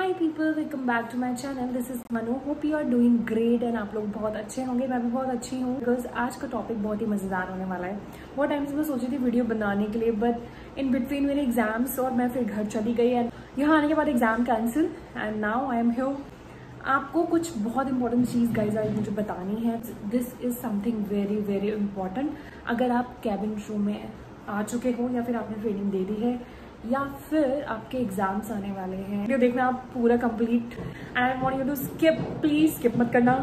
High people, welcome back to my channel. This is Manu. Hope you are doing great and आप लोग बहुत अच्छे होंगे। मैं भी बहुत अच्छी हूँ बिकॉज आज का टॉपिक बहुत ही मज़ेदार होने वाला है। बहुत टाइम से मैं सोची थी वीडियो बनाने के लिए, बट इन बिटवीन मेरे एग्जाम्स और मैं फिर घर चली गई एंड यहाँ आने के बाद exam cancel and now I am here. आपको कुछ बहुत इंपॉर्टेंट चीज़ गाइज आज मुझे बतानी है। This is something very very important. अगर आप कैबिन क्रू में आ चुके हो या फिर आपने ट्रेनिंग दे दी है या फिर आपके एग्जाम्स आने वाले हैं, वीडियो देखना आप पूरा complete and I want you to skip, please skip मत करना।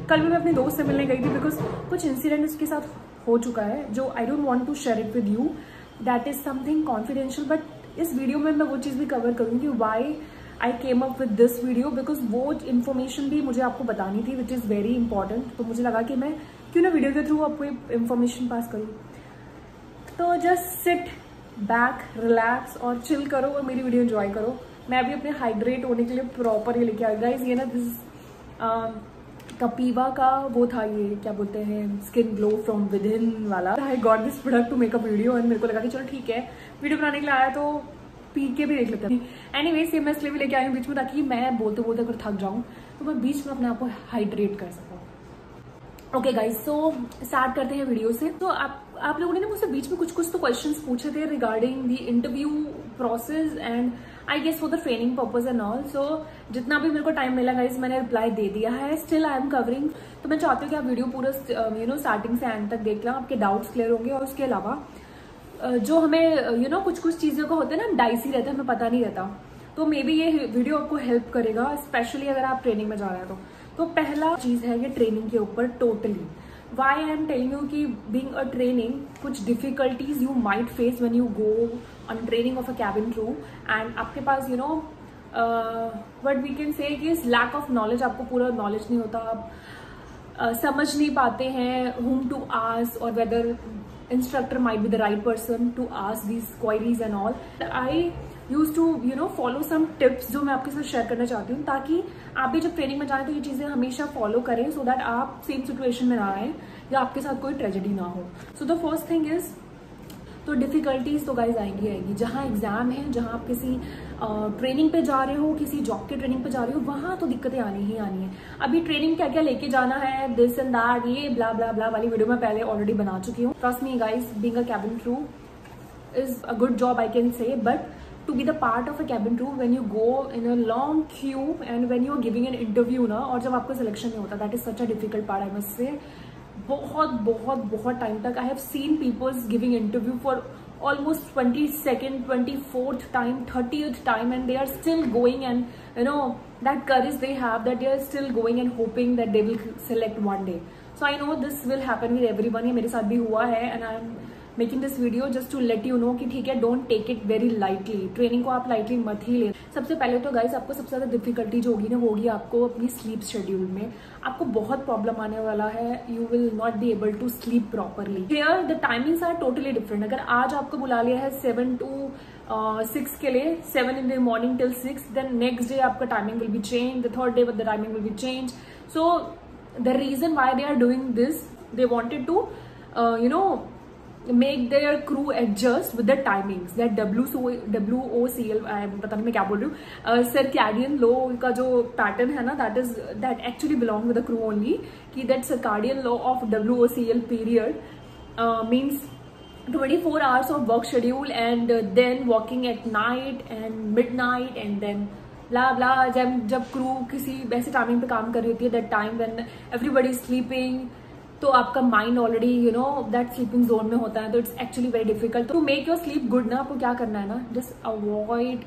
कल भी मैं अपने दोस्त से मिलने गई थी बिकॉज कुछ इंसिडेंट उसके साथ हो चुका है जो I don't want to share it with you, that is something confidential. But इस वीडियो में मैं वो चीज़ भी कवर करूँगी why I came up with this video, because वो इन्फॉर्मेशन भी मुझे आपको बतानी थी विच इज़ वेरी इंपॉर्टेंट। तो मुझे लगा कि मैं क्यों ना वीडियो के थ्रू आपको इन्फॉर्मेशन पास करूँ। तो जस्ट सिट बैक, रिलैक्स और चिल करो और मेरी वीडियो एंजॉय करो। मैं भी अपने हाइड्रेट होने के लिए प्रॉपर ये लेके आई गाइज। ये ना दिस कपीवा का वो था, ये क्या बोलते हैं, skin glow from within वाला। I got this product to make a video and मेरे को लगा कि चलो ठीक है, वीडियो बनाने के लिए आया तो पी के भी देख लेते हैं। एनीवेज ये मैं इसलिए भी लेके आई हूँ बीच में ताकि मैं बोलते बोलते अगर थक जाऊँ तो मैं बीच में अपने आप को हाइड्रेट कर सकूँ। ओके गाइज, सो स्टार्ट करते हैं वीडियो से। तो आप लोगों ने ना मुझसे बीच में कुछ तो क्वेश्चंस पूछे थे regarding the interview process and I guess for the training purpose and all. So जितना भी मेरे को टाइम मिला गाइज मैंने रिप्लाई दे दिया है। स्टिल आई एम कवरिंग, तो मैं चाहती हूँ कि आप वीडियो पूरा स्टार्टिंग से एंड तक देख लें, आपके डाउट्स क्लियर होंगे। और उसके अलावा जो हमें कुछ चीज़ों का होता है ना, डाइसी रहता है, हमें पता नहीं रहता, तो मे बी ये वीडियो आपको हेल्प करेगा, स्पेशली अगर आप ट्रेनिंग में जा रहे हैं तो पहला चीज़ है ये ट्रेनिंग के ऊपर totally why I am telling you कि बीइंग अ ट्रेनिंग कुछ difficulties you might face when you go on training of a cabin crew and आपके पास व्हाट वी कैन से कि इज लैक ऑफ नॉलेज। आपको पूरा knowledge नहीं होता, आप समझ नहीं पाते हैं whom to ask or whether instructor might be the right person to ask these queries and all. I used to follow some tips जो मैं आपके साथ शेयर करना चाहती हूँ ताकि आप भी जब ट्रेनिंग में जाएं तो ये चीज़ें हमेशा फॉलो करें सो दैट आप सेम सिचुएशन में ना आए या आपके साथ कोई ट्रेजेडी ना हो। So the first thing is, तो डिफिकल्टीज तो गाइज आएंगी। जहाँ एग्जाम है, जहाँ आप किसी ट्रेनिंग पे जा रहे हो, किसी जॉब के ट्रेनिंग पे जा रहे हो, वहाँ तो दिक्कतें आनी ही आनी है। अभी ट्रेनिंग क्या क्या लेके जाना है, दिस एंड दैट, ये ब्ला ब्ला ब्ला वाली वीडियो मैं पहले ऑलरेडी बना चुकी हूँ। Trust me guys, being a cabin crew is a good job I can say, but to be the part of a cabin crew when you go in a long queue and when you are giving an interview ना, और जब आपका selection नहीं होता, that is such a difficult part I must say। बहुत time तक I have seen peoples giving interview for almost 22nd, 24th time, 30th time and they are still going and that courage they have that they are still going and hoping that they will select one day. So I know this will happen with everyone, ये मेरे साथ भी हुआ है and I am making this video just to let you know कि ठीक है, don't take it very lightly. Training को आप लाइटली मत ही ले। सबसे पहले तो गाइस आपको सबसे ज़्यादा डिफिकल्टी जो होगी ना वो होगी आपको अपनी स्लीप शेड्यूल में। आपको बहुत प्रॉब्लम आने वाला है, you will not be able to sleep properly. Here the timings are totally different. अगर आज आपको बुला लिया है 7 to 6 के लिए, 7 in the morning till 6, then next day आपका timing will be change, the third day the timing will be change. So the reason why they are doing this, they wanted to make their crew adjust with the timings that WOCL, पता नहीं मैं क्या बोल रही हूँ, circadian law का जो pattern है ना, that actually belong with the crew only, कि that circadian law of WOCL period means 24 hours of work schedule and then working at night and midnight and then blah blah। जब crew किसी ऐसे timing पे काम कर रही होती है, that time when everybody is sleeping, तो आपका mind already that sleeping zone में होता है, तो it's actually very difficult. To make your sleep good ना, आपको क्या करना है ना, just avoid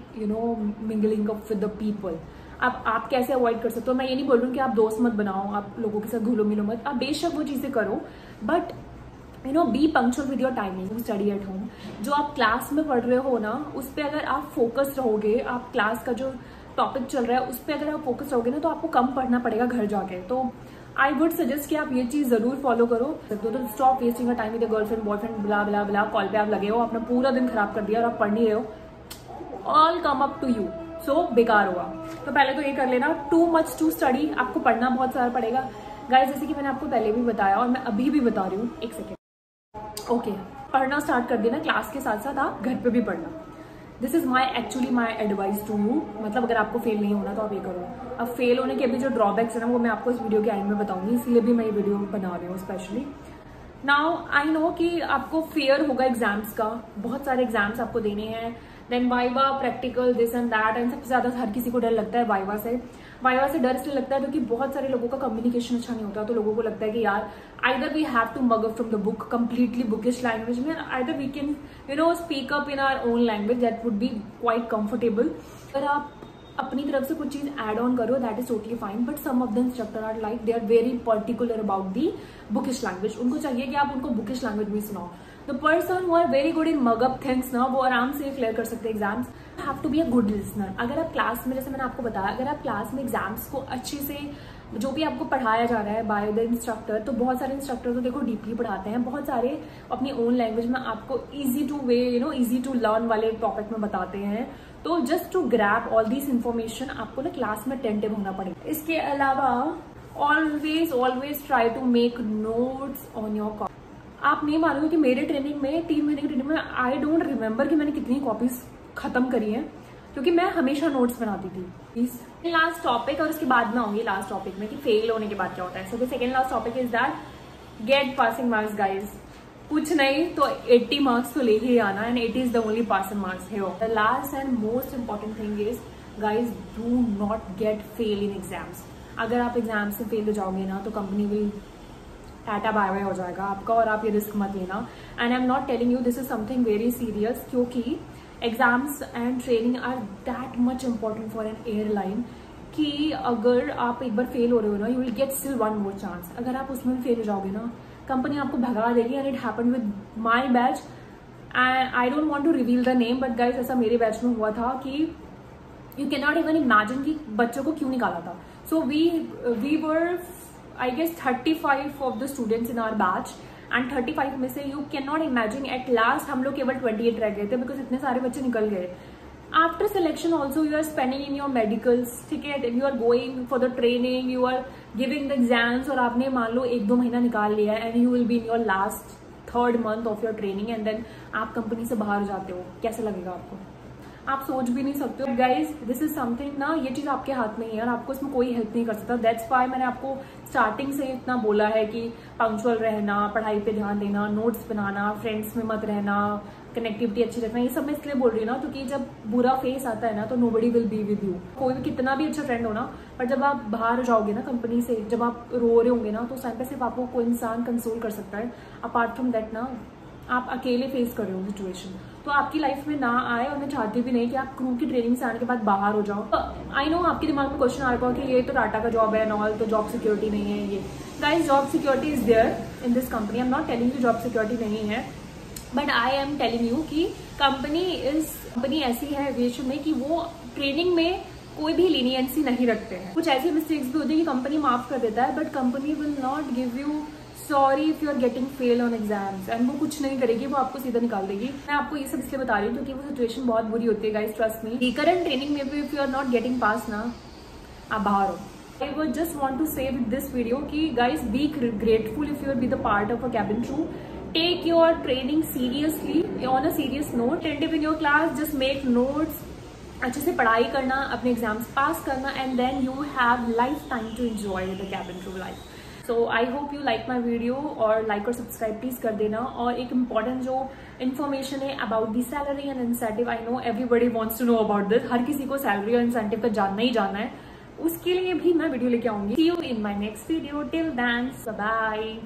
mingling up with the people. आप कैसे अवॉइड कर सकते हो, मैं ये नहीं बोल रही हूँ कि आप दोस्त मत बनाओ, आप लोगों के साथ घुलो मिलो मत, आप बेशक वो चीज़ें करो, but B punctual with your timing. Study at home, जो आप क्लास में पढ़ रहे हो ना, उस पर अगर आप फोकस रहोगे, आप क्लास का जो टॉपिक चल रहा है उस पर अगर आप फोकस रहोगे ना, तो आपको कम पढ़ना पड़ेगा घर जाके। तो आई वुड सजेस्ट कि आप ये चीज जरूर फॉलो करो। तो stop wasting time with girlfriend boyfriend blah blah blah. Call पे आप लगे हो, आपने पूरा दिन खराब कर दिया और आप पढ़ नहीं रहे हो, all come up to you, so बेकार हुआ। तो पहले तो ये कर लेना, टू मच टू स्टडी, आपको पढ़ना बहुत सारा पड़ेगा गाइस, जैसे कि मैंने आपको पहले भी बताया और मैं अभी भी बता रही हूँ। एक सेकेंड, ओके, पढ़ना स्टार्ट कर देना, क्लास के साथ साथ आप घर पे भी पढ़ना। This is actually my advice to you. मतलब अगर आपको फेल नहीं होना तो आप ये करो। अब फेल होने के अभी जो ड्रॉबैक्स है ना वो मैं आपको इस वीडियो के एंड में बताऊंगी, इसलिए भी मैं ये वीडियो बना रही हूँ स्पेशली। नाउ आई नो कि आपको फेयर होगा एग्जाम्स का, बहुत सारे एग्जाम्स आपको देने हैं, then viva, practical, this and that, and सबसे ज्यादा हर किसी को डर लगता है वाइवा से। वाइवा से डर इसलिए लगता है क्योंकि बहुत सारे लोगों का कम्युनिकेशन अच्छा नहीं होता, तो लोगों को लगता है कि यार either we have to mug up from the book completely bookish language में, either we can speak up in our own language, that would be quite comfortable. अगर आप अपनी तरफ से कुछ चीज एड ऑन करो that is totally fine, but some of the instructor are like they are very particular about the bookish language. उनको चाहिए कि आप उनको बुकिश लैंग्वेज भी सुनाओ। The person who are very good in mug up things ना, वो आराम से क्लियर कर सकते हैं exams. Have to be a good listener. अगर आप क्लास में, जैसे मैंने आपको बताया, अगर आप क्लास में एग्जाम्स को अच्छे से, जो भी आपको पढ़ाया जा रहा है बाय द इंस्ट्रक्टर, तो बहुत सारे इंस्ट्रक्टर तो देखो डीपली पढ़ाते हैं, बहुत सारे अपनी ओन लैंग्वेज में आपको easy to way easy to learn वाले टॉपिक में बताते हैं। तो just to grab all this information आपको ना क्लास में अटेंटिव होना पड़ेगा। इसके अलावा always try to make notes on your copy. आप नहीं मानोगे कि मेरे ट्रेनिंग में 3 महीने की ट्रेनिंग में आई डोंट रिमेम्बर कि मैंने कितनी कॉपीज खत्म करी है, क्योंकि मैं हमेशा नोट्स बनाती थी। लास्ट टॉपिक, और उसके बाद में आऊंगी लास्ट टॉपिक में कि फेल होने के बाद क्या होता है। So the second last topic is that get passing marks guys. कुछ नहीं तो 80 मार्क्स तो लेके ही आना, and 80 is the only passing marks here. The last and most important thing is guys, do not get fail in exams. अगर आप exam से फेल हो जाओगे ना तो company will tata bye bye हो जाएगा आपका, और आप ये रिस्क मत लेना। And I am not telling you, this is something very serious, क्योंकि exams and training are that much important for an airline कि अगर आप एक बार फेल हो रहे हो ना, you will get still one more chance. अगर आप उसमें फेल हो जाओगे ना, कंपनी आपको भगा देगी। And it happened with my batch, and I don't want to reveal the name, but guys ऐसा मेरे बैच में हुआ था कि you can not even imagine कि बच्चों को क्यों निकाला था। So we were I guess 35 of the students in our batch, and 35 में से you cannot imagine at last हम लोग केवल 28 रह गए थे, because इतने सारे बच्चे निकल गए। After selection also you are spending in your medicals, ठीक है, you are going for the training, you are giving the exams, और आपने मान लो 1-2 महीना निकाल लिया and you will be in your last 3rd month of your training, and then आप company से बाहर जाते हो, कैसे लगेगा आपको? आप सोच भी नहीं सकते हो। गाइज दिस इज समथिंग ना, ये चीज आपके हाथ में ही है और आपको इसमें कोई हेल्प नहीं कर सकता। दैट्स वाई मैंने आपको स्टार्टिंग से इतना बोला है कि पंक्चुअल रहना, पढ़ाई पे ध्यान देना, नोट्स बनाना, फ्रेंड्स में मत रहना, कनेक्टिविटी अच्छी रखना। ये सब मैं इसलिए बोल रही हूँ ना, क्योंकि जब बुरा फेस आता है ना तो nobody will be with you. कोई भी कितना भी अच्छा फ्रेंड हो ना, पर जब आप बाहर जाओगे ना कंपनी से, जब आप रो रहे होंगे ना, तो उस टाइम पे सिर्फ आपको कोई इंसान कंसोल कर सकता है। अपार्ट फ्रॉम दैट ना, आप अकेले फेस कर रहे हो सिचुएशन, तो आपकी लाइफ में ना आए। और मैं चाहती भी नहीं कि आप क्रू की ट्रेनिंग से आने के बाद बाहर हो जाओ। आई नो आपके दिमाग में क्वेश्चन आ रहा होगा कि ये तो टाटा का जॉब है एंड ऑल, तो जॉब सिक्योरिटी नहीं है। ये guys, job security is there in this company. I am not telling you job security नहीं है, but I am telling you कि कंपनी ऐसी है एविएशन में कि वो ट्रेनिंग में कोई भी लीनियंसी नहीं रखते हैं। कुछ ऐसी मिस्टेक्स भी होती है कि कंपनी माफ कर देता है, but company will not give you sorry if you are getting fail on exams, and वो कुछ नहीं करेगी, वो आपको सीधा निकाल देगी। मैं आपको ये सब इसलिए बता रही हूँ क्योंकि वो सिचुएशन बहुत बुरी होती है guys, trust me. Current training में भी if you are not getting pass ना, आप बाहर हो। I would just want to say with this video कि guys be grateful if you will be the part of a cabin crew. Take your training seriously on a serious note. Attentive in your class, just make notes. अच्छे से पढ़ाई करना, अपने exams पास करना, and then you have lifetime to enjoy the cabin crew life. So I hope you like my video, और like और subscribe please कर देना। और एक important जो information है about the salary and incentive, I know everybody wants to know about this. हर किसी को salary और incentive का जानना ही जानना है, उसके लिए भी मैं वीडियो लेके आऊंगी। See you in my next video. Till then, bye bye.